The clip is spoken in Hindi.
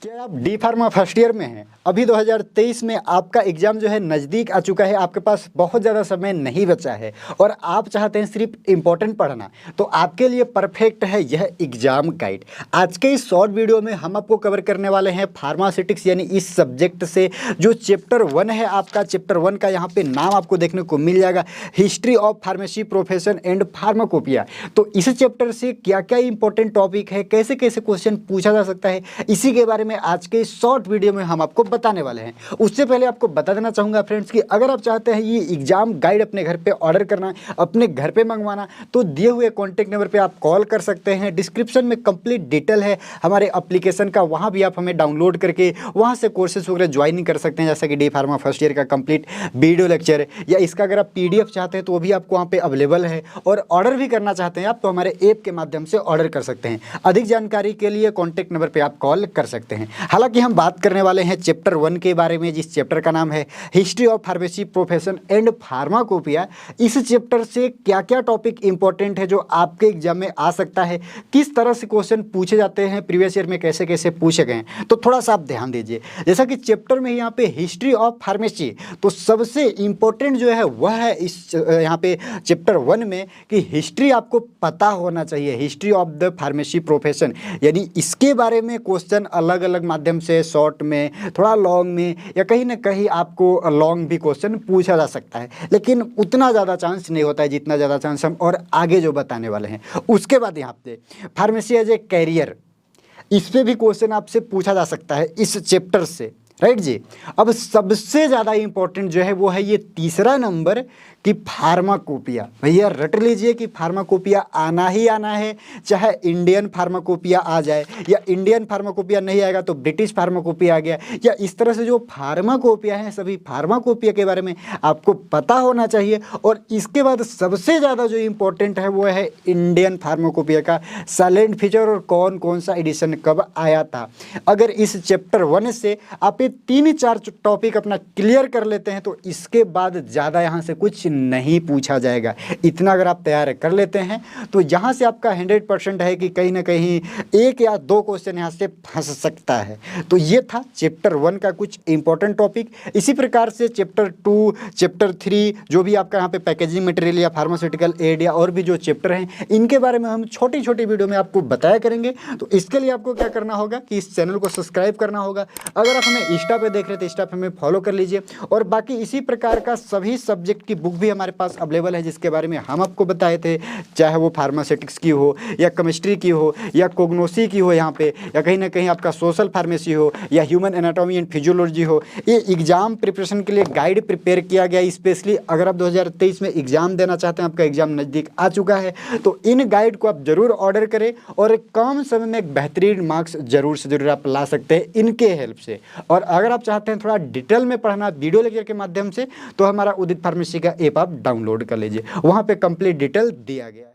क्या आप डी फार्मा फर्स्ट ईयर में हैं? अभी 2023 में आपका एग्ज़ाम जो है नज़दीक आ चुका है, आपके पास बहुत ज़्यादा समय नहीं बचा है और आप चाहते हैं सिर्फ इम्पोर्टेंट पढ़ना, तो आपके लिए परफेक्ट है यह एग्ज़ाम गाइड। आज के इस शॉर्ट वीडियो में हम आपको कवर करने वाले हैं फार्मास्यूटिक्स यानी इस सब्जेक्ट से जो चैप्टर 1 है आपका। चैप्टर 1 का यहाँ पे नाम आपको देखने को मिल जाएगा, history of pharmacy profession and pharmacopoeia. तो इस चैप्टर से क्या क्या इंपॉर्टेंट टॉपिक है, कैसे कैसे क्वेश्चन पूछा जा सकता है, इसी के बारे में आज के शॉर्ट वीडियो में हम आपको बताने वाले हैं। उससे पहले आपको बता देना चाहूँगा फ्रेंड्स कि अगर आप चाहते हैं ये एग्जाम गाइड अपने घर पे ऑर्डर करना, अपने घर पे मंगवाना, तो दिए हुए कॉन्टैक्ट नंबर पे आप कॉल कर सकते हैं। डिस्क्रिप्शन में कंप्लीट डिटेल है हमारे एप्लीकेशन का, वहाँ भी आप हमें डाउनलोड करके वहाँ से कोर्सेज वगैरह ज्वाइनिंग कर सकते हैं, जैसा कि डी फार्मा फर्स्ट ईयर का कंप्लीट वीडियो लेक्चर है, या इसका अगर आप PDF चाहते हैं तो वो भी आपको वहाँ पे अवेलेबल है। और ऑर्डर भी करना चाहते हैं आप तो हमारे ऐप के माध्यम से ऑर्डर कर सकते हैं। अधिक जानकारी के लिए कॉन्टैक्ट नंबर पर आप कॉल कर सकते हैं। हालांकि हम बात करने वाले हैं चैप्टर 1 के बारे में, जिस चैप्टर का नाम है history of pharmacy profession and pharmacopoeia. इस चैप्टर से क्या क्या टॉपिक इंपॉर्टेंट है जो आपके एग्जाम में आ सकता है, किस तरह से क्वेश्चन पूछे जाते हैं, प्रीवियस ईयर में कैसे कैसे पूछे गए हैं, तो थोड़ा सा आप ध्यान दीजिए। जैसा कि चैप्टर में यहाँ पे हिस्ट्री ऑफ फार्मेसी, तो सबसे इंपॉर्टेंट जो है वह है इस यहाँ पे चैप्टर 1 में कि हिस्ट्री आपको पता होना चाहिए, history of the pharmacy profession. यानी इसके बारे में क्वेश्चन अलग अलग माध्यम से, शॉर्ट में, थोड़ा लॉन्ग में, या कहीं ना कहीं आपको लॉन्ग भी क्वेश्चन पूछा जा सकता है, लेकिन उतना ज़्यादा चांस नहीं होता है जितना ज़्यादा चांस हम और आगे जो बताने वाले हैं। उसके बाद यहाँ पे फार्मेसी एज ए कैरियर, इस पे भी क्वेश्चन आपसे पूछा जा सकता है इस चैप्टर से, राइट जी। अब सबसे ज़्यादा इंपॉर्टेंट जो है वो है ये तीसरा नंबर कि फार्माकोपिया। भैया रट लीजिए कि फार्माकोपिया आना ही आना है, चाहे इंडियन फार्माकोपिया आ जाए या इंडियन फार्माकोपिया नहीं आएगा तो ब्रिटिश फार्माकोपिया आ गया, या इस तरह से जो फार्माकोपिया है सभी फार्माकोपिया के बारे में आपको पता होना चाहिए। और इसके बाद सबसे ज़्यादा जो इम्पोर्टेंट है वो है इंडियन फार्माकोपिया का साइलेंट फीचर और कौन कौन सा एडिशन कब आया था। अगर इस चैप्टर 1 से आप ये 3-4 टॉपिक अपना क्लियर कर लेते हैं तो इसके बाद ज़्यादा यहाँ से कुछ नहीं पूछा जाएगा। इतना अगर आप तैयार कर लेते हैं तो यहाँ से आपका 100% है कि कहीं ना कहीं 1 या 2 क्वेश्चन यहाँ से फंस सकता है। तो ये था चैप्टर 1 का कुछ इंपॉर्टेंट टॉपिक। इसी प्रकार से चैप्टर 2, चैप्टर 3 जो भी आपका यहाँ पे पैकेजिंग मटेरियल या फार्मास्यूटिकल एड या और भी जो चैप्टर हैं, इनके बारे में हम छोटी छोटी वीडियो में आपको बताया करेंगे। तो इसके लिए आपको क्या करना होगा कि इस चैनल को सब्सक्राइब करना होगा। अगर आप हमें इंस्टा पे देख रहे हैं तो इंस्टा पे हमें फॉलो कर लीजिए। और बाकी इसी प्रकार का सभी सब्जेक्ट की बुक भी हमारे पास अवेलेबल है, जिसके बारे में हम आपको बताए थे, चाहे वो फार्मास्यूटिक्स की हो या केमिस्ट्री की हो या कोग्नोसी की हो यहाँ पे, या कहीं ना कहीं आपका सोशल फार्मेसी हो या ह्यूमन एनाटॉमी एंड फिजियोलॉजी हो। ये एग्जाम प्रिपरेशन के लिए गाइड प्रिपेयर किया गया स्पेशली। अगर आप 2023 में एग्जाम देना चाहते हैं, आपका एग्जाम नज़दीक आ चुका है, तो इन गाइड को आप जरूर ऑर्डर करें और कम समय में एक बेहतरीन मार्क्स जरूर से जरूर आप ला सकते हैं इनके हेल्प से। और अगर आप चाहते हैं थोड़ा डिटेल में पढ़ना वीडियो लेक्चर के माध्यम से, तो हमारा उदित फार्मेसी का ऐप आप डाउनलोड कर लीजिए, वहाँ पे कंप्लीट डिटेल दिया गया है।